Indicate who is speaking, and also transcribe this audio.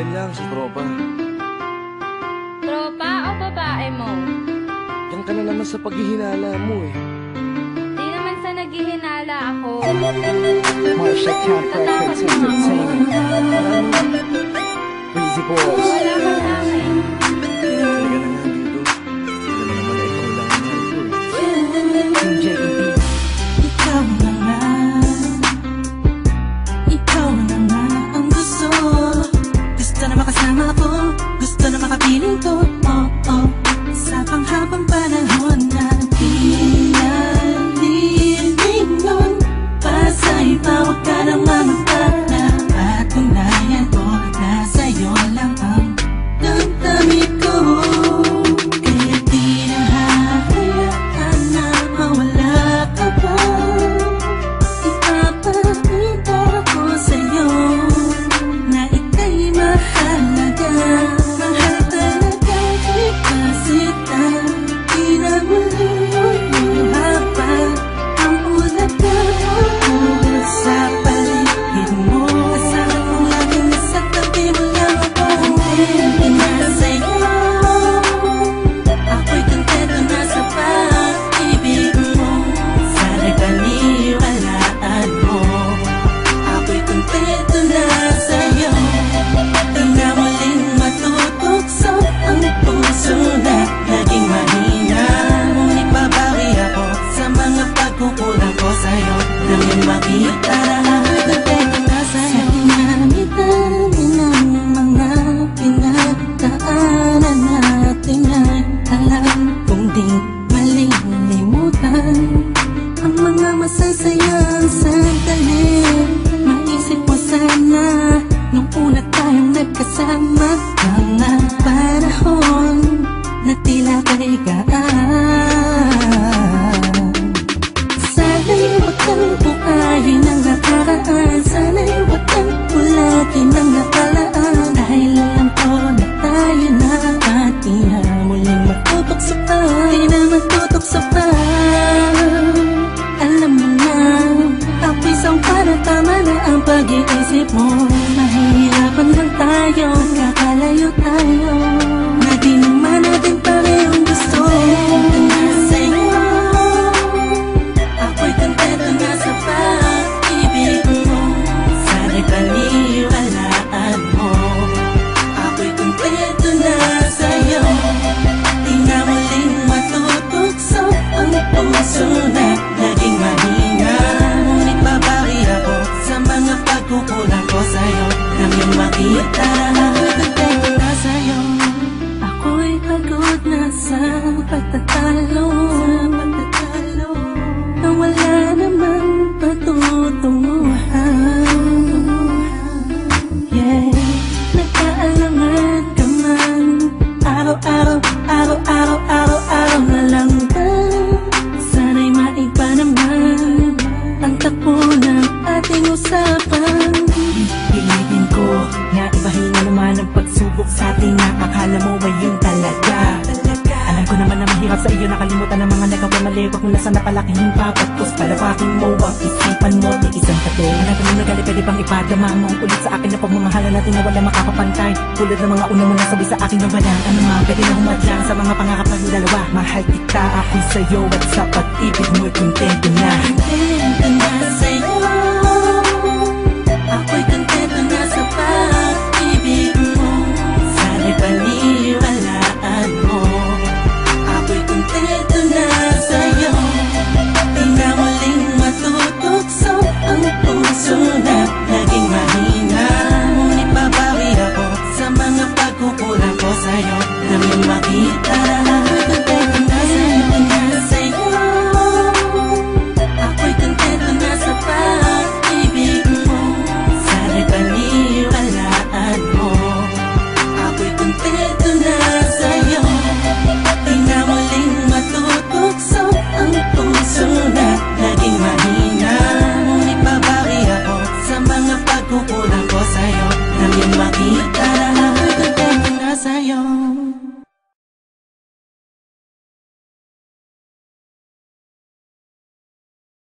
Speaker 1: Yan lang, si tropa.
Speaker 2: Tropa o babae mo?
Speaker 1: Yan ka na naman sa paghihinala mo eh.
Speaker 2: Di naman sa naghihinala ako.
Speaker 3: Marsha Camp Records Entertainment. Breezy Boys.
Speaker 2: Wala ka sa akin.
Speaker 1: Halika na nga dito. Hindi naman naman ikaw lang ang mahal ko eh.
Speaker 3: Team JEB. Ikaw na nga. Ikaw na nga ang gusto. Gusto na makasama ko. Gusto na makapiling ko. Oh, oh. Sa panghabang panahon na di nalilingon. Pasa'y tawag ka ng mamagpala. Patunayan ko na sa'yo lang ang damdamin ko. Kaya di na hahayaan na mawala ka pa. Ipapakita ko sa'yo na ika'y mahalaga. Mahal talaga kasi di na muli haba ang ulat na ako sa paligid mo. Asahan mo laging nasa tabi mo lang ako. Kontento na sa'yo. Ako'y kontento na sa pag-ibig mo. Sana'y paniwalaan mo. Ako'y kontento na sa'yo. Di na muling matutukso ang puso na naging mahina. Ngunit babawi ako sa mga pagkukulang ko sa'yo. Nang yung makita na ako'y kontento na sa'yo. Sa dinami-dami ng mga pinagdaanan natin ay alam kong di malilimutan ang mga masasayang sandali. Maisip mo sana nung una tayong nagkasama. Mga panahon na tila kay gaan. Sana'y wag kang buhayin ang nakaraan. Sana'y wag kang ulatin ang nakalaan. Dahil alam ko na tayo na at di na muling matutok sa pa. Di na matutok sa pa. Alam mo na, ako isang para tama na ang pag-iisip mo. Mahihirapan lang tayo, kakalayo tayo. Na di naman natin parehong gusto. Kontento na sa'yo. Ako'y kontento na sa pag-ibig mo. Sana'y paniwalaan mo. Ako'y kontento na sa'yo. Di na muling matutukso ang puso na naging mahina. Ngunit babawi ako sa mga pagkukulang ko sa'yo. Nang yung makita ako'y kontento na sa'yo. Ako'y pagod na sa pagtatalo. Na wala namang patutunguhan. Yeah, nagkaalangan ka man. Araw-araw na lang ba? Sana'y maiba naman ang takbo ng ating usapan. Pilitin ko na ibahin na naman ang pagsubok sa ating nakakala mo ay yun talaga. Alam ko naman na mahirap sa iyo nakalimutan ang mga nagawa mali. Wag mo na sana palakihin pa pagkos palawakin mo ang isipan mo. Di isang tabi na kung nagali pwede bang ipadama mo ulit sa akin na pagmamahalan natin na wala makakapantay. Tulad ng mga una mo nasabi sa akin na wala ano naman pwede na humadlang sa mga pangarap ng dalawa. Mahal kita ako'y sa'yo at sa pag-ibig mo'y kontento na. Kontento na sa'yo.